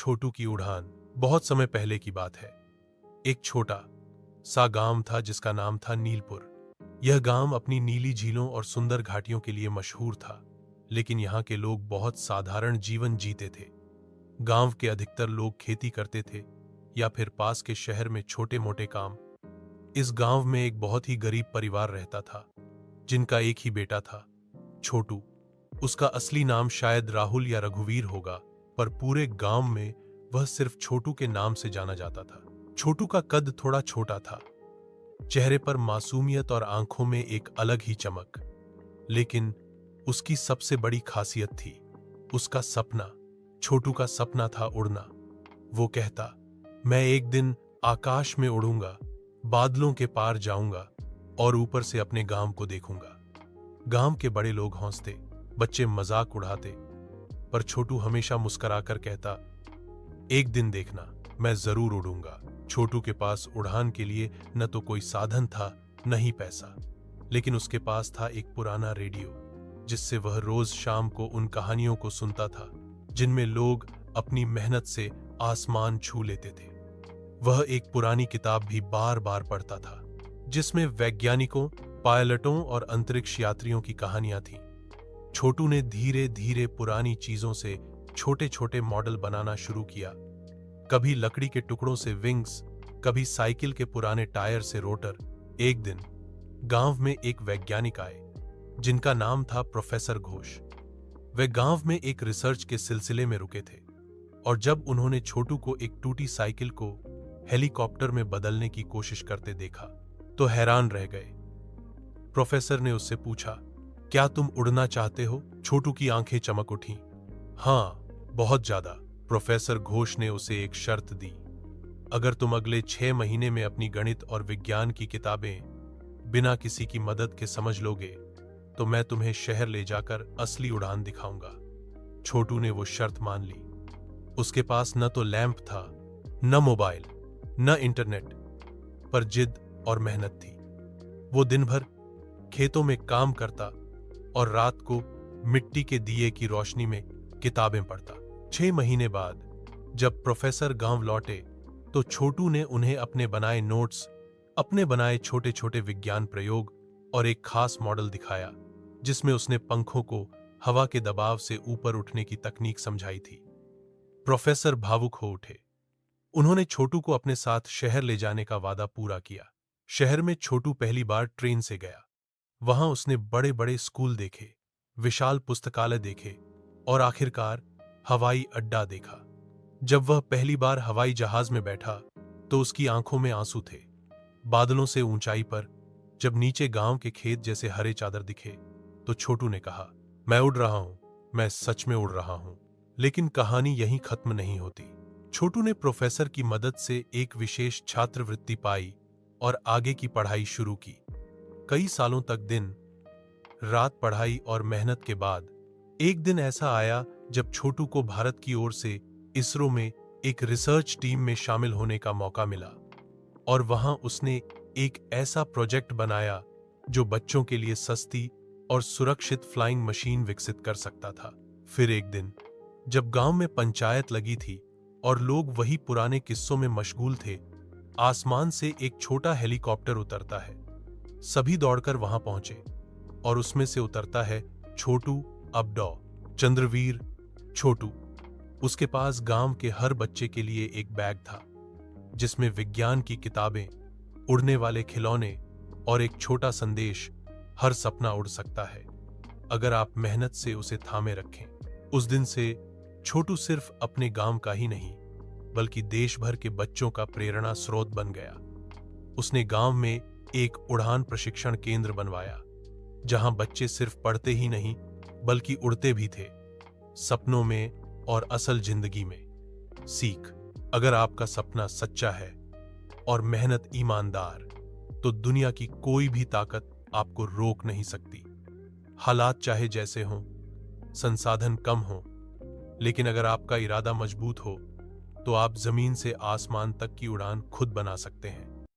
छोटू की उड़ान बहुत समय पहले की बात है। एक छोटा सा गांव था जिसका नाम था नीलपुर। यह गांव अपनी नीली झीलों और सुंदर घाटियों के लिए मशहूर था, लेकिन यहाँ के लोग बहुत साधारण जीवन जीते थे। गांव के अधिकतर लोग खेती करते थे या फिर पास के शहर में छोटे मोटे काम। इस गांव में एक बहुत ही गरीब परिवार रहता था, जिनका एक ही बेटा था, छोटू। उसका असली नाम शायद राहुल या रघुवीर होगा, पर पूरे गांव में वह सिर्फ छोटू के नाम से जाना जाता था। छोटू का कद थोड़ा छोटा था, चेहरे पर मासूमियत और आंखों में एक अलग ही चमक। लेकिन उसकी सबसे बड़ी खासियत थी उसका सपना। छोटू का सपना था उड़ना। वो कहता, मैं एक दिन आकाश में उड़ूंगा, बादलों के पार जाऊंगा और ऊपर से अपने गांव को देखूंगा। गांव के बड़े लोग हंसते, बच्चे मजाक उड़ाते, पर छोटू हमेशा मुस्कुराकर कहता, एक दिन देखना, मैं जरूर उड़ूंगा। छोटू के पास उड़ान के लिए न तो कोई साधन था, न ही पैसा, लेकिन उसके पास था एक पुराना रेडियो, जिससे वह रोज शाम को उन कहानियों को सुनता था जिनमें लोग अपनी मेहनत से आसमान छू लेते थे। वह एक पुरानी किताब भी बार बार पढ़ता था, जिसमें वैज्ञानिकों, पायलटों और अंतरिक्ष यात्रियों की कहानियां थीं। छोटू ने धीरे धीरे पुरानी चीजों से छोटे छोटे मॉडल बनाना शुरू किया। कभी लकड़ी के टुकड़ों से विंग्स, कभी साइकिल के पुराने टायर से रोटर। एक दिन गांव में एक वैज्ञानिक आए, जिनका नाम था प्रोफेसर घोष। वे गांव में एक रिसर्च के सिलसिले में रुके थे, और जब उन्होंने छोटू को एक टूटी साइकिल को हेलीकॉप्टर में बदलने की कोशिश करते देखा, तो हैरान रह गए। प्रोफेसर ने उससे पूछा, क्या तुम उड़ना चाहते हो? छोटू की आंखें चमक उठीं। हाँ, बहुत ज्यादा। प्रोफेसर घोष ने उसे एक शर्त दी, अगर तुम अगले 6 महीने में अपनी गणित और विज्ञान की किताबें बिना किसी की मदद के समझ लोगे, तो मैं तुम्हें शहर ले जाकर असली उड़ान दिखाऊंगा। छोटू ने वो शर्त मान ली। उसके पास न तो लैंप था, न मोबाइल, न इंटरनेट, पर जिद और मेहनत थी। वो दिन भर खेतों में काम करता और रात को मिट्टी के दिए की रोशनी में किताबें पढ़ता। 6 महीने बाद जब प्रोफेसर गांव लौटे, तो छोटू ने उन्हें अपने बनाए नोट्स, अपने बनाए छोटे छोटे विज्ञान प्रयोग और एक खास मॉडल दिखाया, जिसमें उसने पंखों को हवा के दबाव से ऊपर उठने की तकनीक समझाई थी। प्रोफेसर भावुक हो उठे। उन्होंने छोटू को अपने साथ शहर ले जाने का वादा पूरा किया। शहर में छोटू पहली बार ट्रेन से गया। वहां उसने बड़े बड़े स्कूल देखे, विशाल पुस्तकालय देखे और आखिरकार हवाई अड्डा देखा। जब वह पहली बार हवाई जहाज में बैठा, तो उसकी आंखों में आंसू थे। बादलों से ऊंचाई पर जब नीचे गांव के खेत जैसे हरे चादर दिखे, तो छोटू ने कहा, मैं उड़ रहा हूं, मैं सच में उड़ रहा हूं। लेकिन कहानी यहीं खत्म नहीं होती। छोटू ने प्रोफेसर की मदद से एक विशेष छात्रवृत्ति पाई और आगे की पढ़ाई शुरू की। कई सालों तक दिन रात पढ़ाई और मेहनत के बाद एक दिन ऐसा आया जब छोटू को भारत की ओर से इसरो में एक रिसर्च टीम में शामिल होने का मौका मिला, और वहां उसने एक ऐसा प्रोजेक्ट बनाया जो बच्चों के लिए सस्ती और सुरक्षित फ्लाइंग मशीन विकसित कर सकता था। फिर एक दिन जब गांव में पंचायत लगी थी और लोग वही पुराने किस्सों में मशगूल थे, आसमान से एक छोटा हेलीकॉप्टर उतरता है। सभी दौड़कर वहां पहुंचे और उसमें से उतरता है छोटू अबडॉ, चंद्रवीर छोटू। उसके पास गांव के हर बच्चे के लिए एक बैग था, जिसमें विज्ञान की किताबें, उड़ने वाले खिलौने और एक छोटा संदेश, हर सपना उड़ सकता है अगर आप मेहनत से उसे थामे रखें। उस दिन से छोटू सिर्फ अपने गांव का ही नहीं, बल्कि देश भर के बच्चों का प्रेरणा स्रोत बन गया। उसने गांव में एक उड़ान प्रशिक्षण केंद्र बनवाया, जहां बच्चे सिर्फ पढ़ते ही नहीं, बल्कि उड़ते भी थे, सपनों में और असल जिंदगी में। सीख, अगर आपका सपना सच्चा है और मेहनत ईमानदार, तो दुनिया की कोई भी ताकत आपको रोक नहीं सकती। हालात चाहे जैसे हों, संसाधन कम हों, लेकिन अगर आपका इरादा मजबूत हो, तो आप जमीन से आसमान तक की उड़ान खुद बना सकते हैं।